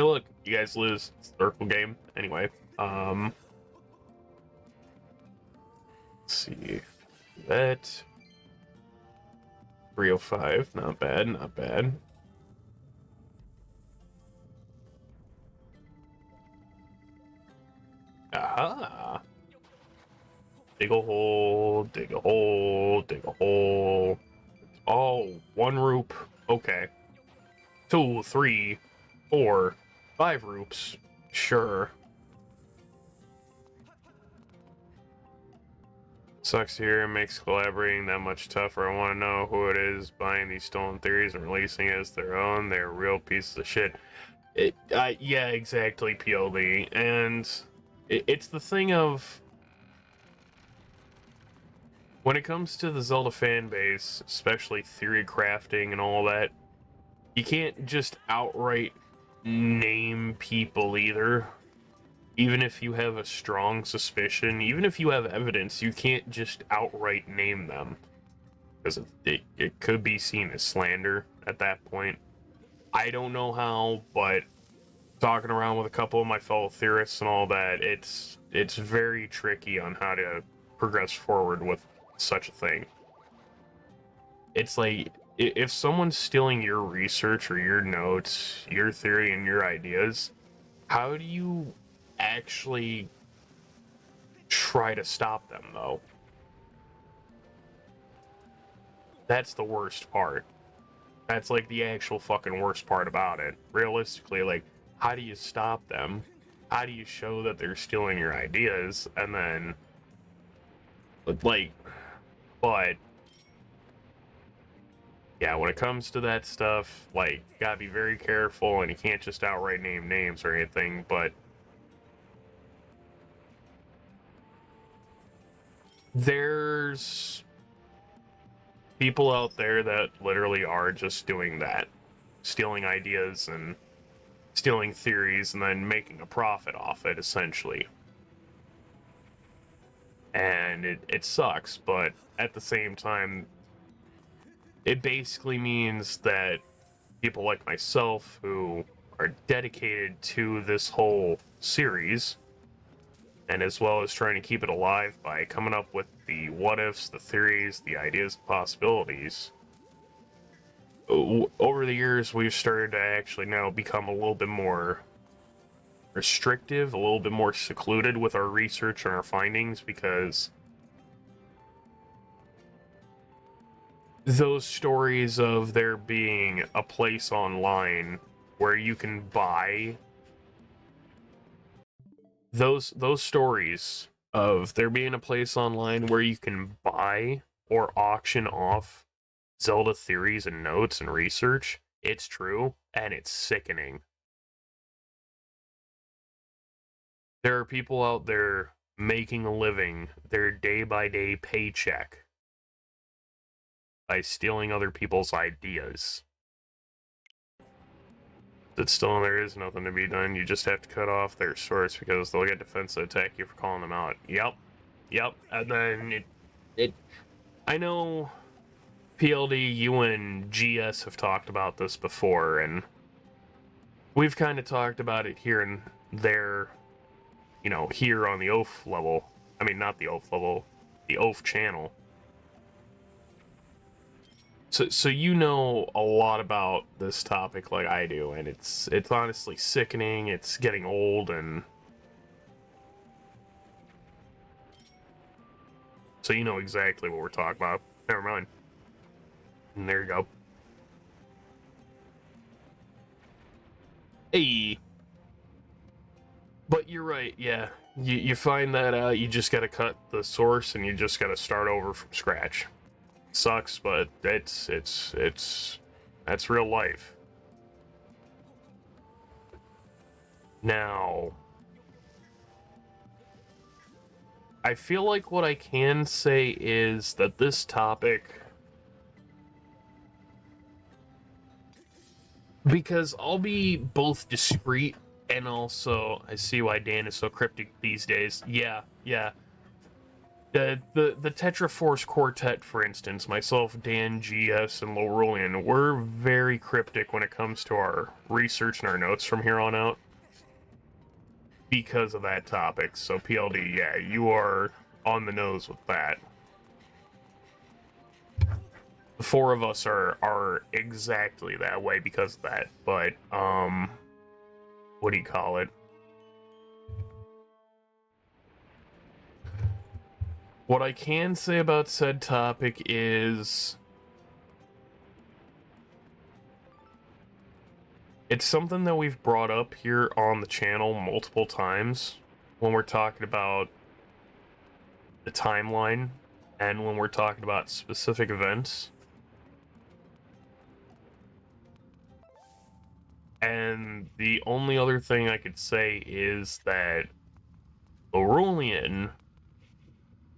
Hey, look, you guys lose. It's a circle game. Anyway, let's see. That 305, not bad, not bad. Aha! Dig a hole, dig a hole, dig a hole. Oh, one roop. Okay. 2, 3, 4, 5 roops. Sure. Sucks here, makes collaborating that much tougher. I want to know who it is buying these stolen theories and releasing it as their own. They're real pieces of shit. Yeah, exactly, PLD. And it's the thing of, when it comes to the Zelda fan base, especially theory crafting and all that, you can't just outright name people either. Even if you have a strong suspicion, even if you have evidence, you can't just outright name them. Because it could be seen as slander at that point. I don't know how, but talking around with a couple of my fellow theorists and all that, it's very tricky on how to progress forward with such a thing. It's like, if someone's stealing your research or your notes, your theory and your ideas, how do you actually try to stop them, though? That's the worst part. That's like the actual fucking worst part about it. Realistically, like, how do you stop them? How do you show that they're stealing your ideas? And then, like, but yeah, when it comes to that stuff, like, you gotta be very careful, and you can't just outright name names or anything, but there's people out there that literally are just doing that. Stealing ideas and stealing theories and then making a profit off it, essentially. And it sucks, but at the same time, it basically means that people like myself who are dedicated to this whole series, and as well as trying to keep it alive by coming up with the what-ifs, the theories, the ideas, and possibilities, over the years we've started to actually now become a little bit more restrictive, a little bit more secluded with our research and our findings, because those stories of there being a place online where you can buy those stories of there being a place online where you can buy or auction off Zelda theories and notes and research, it's true, and it's sickening. There are people out there making a living, their day-by-day paycheck, by stealing other people's ideas. But still, there is nothing to be done. You just have to cut off their source because they'll get defensive attack you for calling them out. Yep. And then I know PLD, you and GS have talked about this before, and we've kind of talked about it here and there, here on the OAF level. I mean, not the OAF level, the OAF channel. So you know a lot about this topic like I do, and it's honestly sickening. It's getting old, and so you know exactly what we're talking about. Never mind. And there you go. Hey. But you're right, yeah. You find that out, you just gotta cut the source, and you just gotta start over from scratch. Sucks, but that's real life. Now, I feel like what I can say is that this topic, because I'll be both discreet and also, I see why Dan is so cryptic these days. Yeah. The Tetraforce Quartet, for instance, myself, Dan, GS, and Lowrolian, we're very cryptic when it comes to our research and our notes from here on out because of that topic. So PLD, yeah, you are on the nose with that. The four of us are exactly that way because of that. But what do you call it? What I can say about said topic is it's something that we've brought up here on the channel multiple times when we're talking about the timeline and when we're talking about specific events. And the only other thing I could say is that Aurelian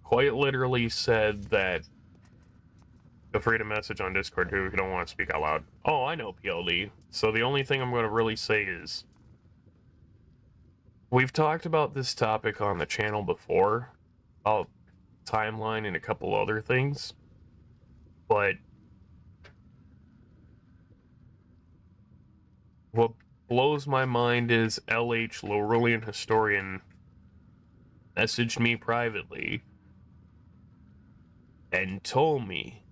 quite literally said that, feel free to message on Discord who don't want to speak out loud. Oh, I know PLD. So the only thing I'm going to really say is we've talked about this topic on the channel before, about timeline and a couple other things, but what blows my mind is LH, Laurelian Historian, messaged me privately and told me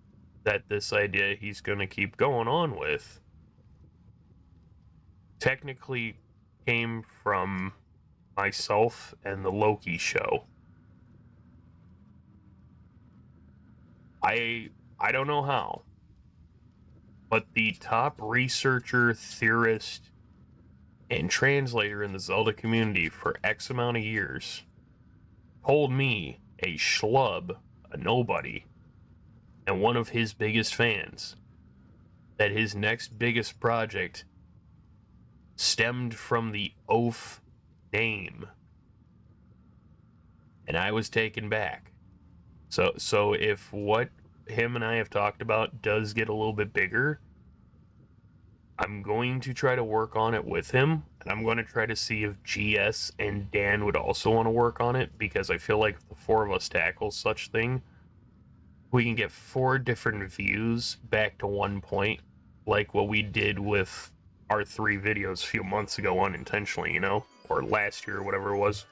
that this idea he's going to keep going on with technically came from myself and the Loki show. I don't know how, but the top researcher, theorist, and translator in the Zelda community for X amount of years told me, a schlub, a nobody, and one of his biggest fans, that his next biggest project stemmed from the OAF name. And I was taken back. So if what him and I have talked about does get a little bit bigger, I'm going to try to work on it with him, and I'm going to try to see if GS and Dan would also want to work on it, because I feel like if the four of us tackle such thing, we can get 4 different views back to one point, like what we did with our 3 videos a few months ago unintentionally, you know? Or last year, or whatever it was.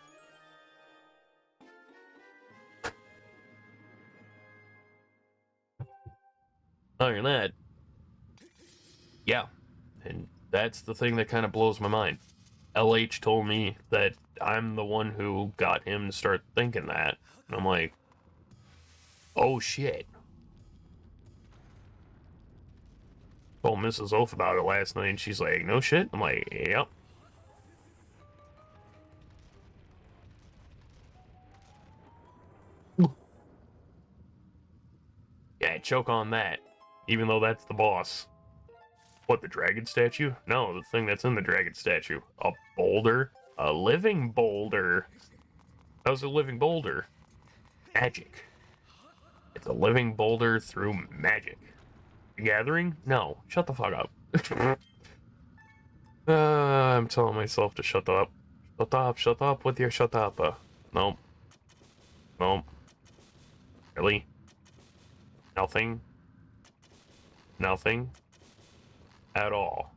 Other than that, yeah. And that's the thing that kind of blows my mind. LH told me that I'm the one who got him to start thinking that. And I'm like, oh shit. Told Mrs. Oath about it last night, and she's like, no shit? I'm like, yep. Yeah, choke on that. Even though that's the boss. What, the dragon statue? No, the thing that's in the dragon statue. A boulder? A living boulder. How's a living boulder? Magic. It's a living boulder through magic. Gathering? No. Shut the fuck up. I'm telling myself to shut up. Shut up with your shut up. Nope. Nope. Really? Nothing? Nothing? At all.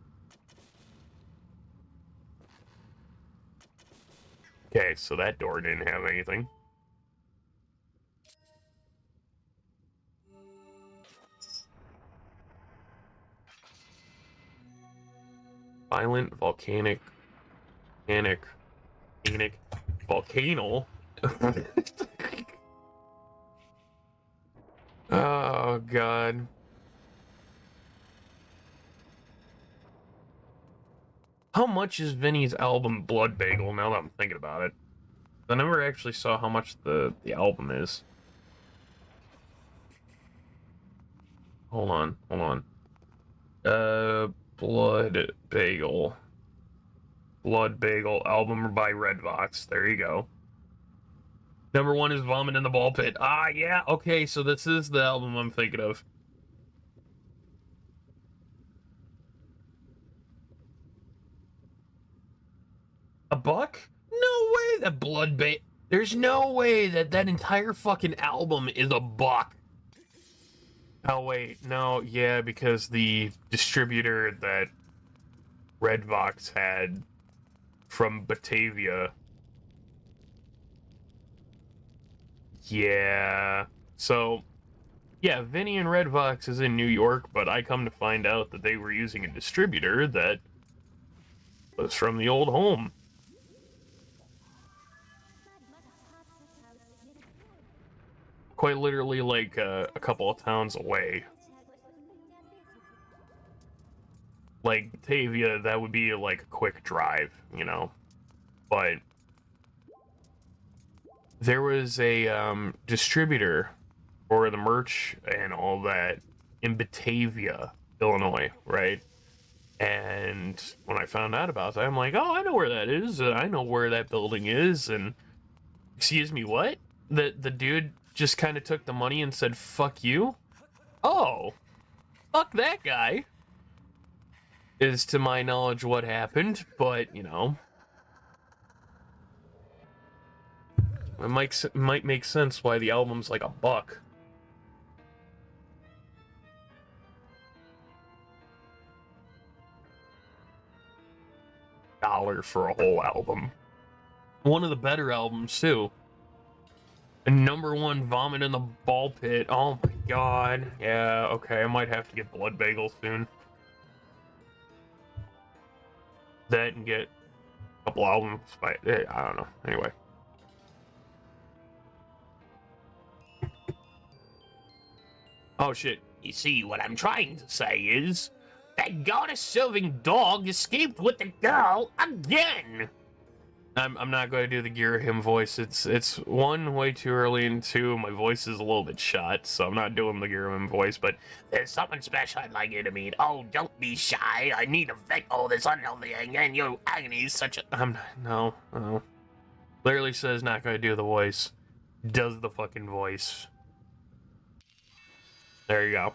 Okay, so that door didn't have anything. Violent, volcanic, volcano. Oh, God. How much is Vinny's album Blood Bagel, now that I'm thinking about it? I never actually saw how much the album is. Hold on. Blood Bagel. Blood Bagel, album by Redvox. There you go. Number 1 is Vomit in the Ball Pit. Ah, yeah, okay, so this is the album I'm thinking of. $1? No way, that Blood Bagel. There's no way that that entire fucking album is a buck. Oh, wait. No, yeah, because the distributor that Redvox had from Batavia. Yeah. So, yeah, Vinny and Redvox is in New York, but I come to find out that they were using a distributor that was from the old home. Quite literally, like, a couple of towns away. Like, Batavia, that would be, like, a quick drive, you know? But there was a, distributor for the merch and all that in Batavia, Illinois, right? And when I found out about that, I'm like, oh, I know where that is. I know where that building is. And excuse me, what? The dude just kind of took the money and said, fuck you? Oh, fuck that guy. Is to my knowledge what happened, but, you know, it might make sense why the album's like a buck. $1 for a whole album. One of the better albums, too. And #1 Vomit in the Ball Pit. Oh my god. Yeah, okay, I might have to get Blood Bagel soon. That and get a couple albums by, I don't know. Anyway. Oh shit. You see, what I'm trying to say is, that goddess-serving dog escaped with the girl again! I'm not going to do the Girahim voice. It's one, way too early, and two, my voice is a little bit shot, so I'm not doing the Girahim voice, but there's something special I'd like you to meet. Oh, don't be shy. I need to vent all this unhealthy and your agony is such a... I'm not... No. Literally says not going to do the voice. Does the fucking voice. There you go.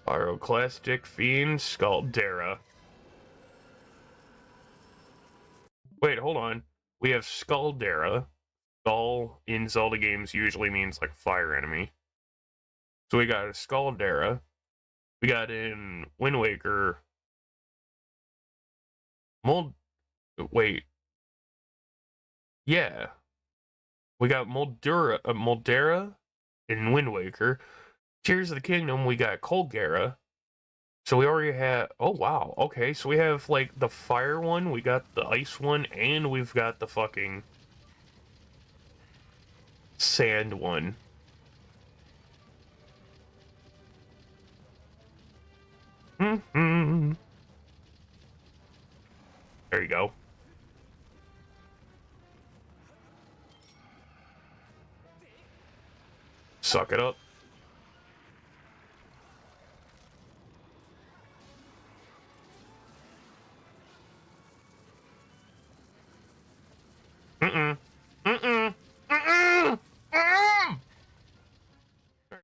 Pyroclastic Fiend Scaldera. Wait, hold on. We have Scaldera. Skull in Zelda games usually means like fire enemy. So we got a Scaldera. We got in Wind Waker. Wait. Yeah. We got Moldera in Wind Waker. Tears of the Kingdom, we got Colgera. So we already have... Oh, wow. Okay, so we have, like, the fire one, we got the ice one, and we've got the fucking sand one. Mm-hmm. There you go. Suck it up.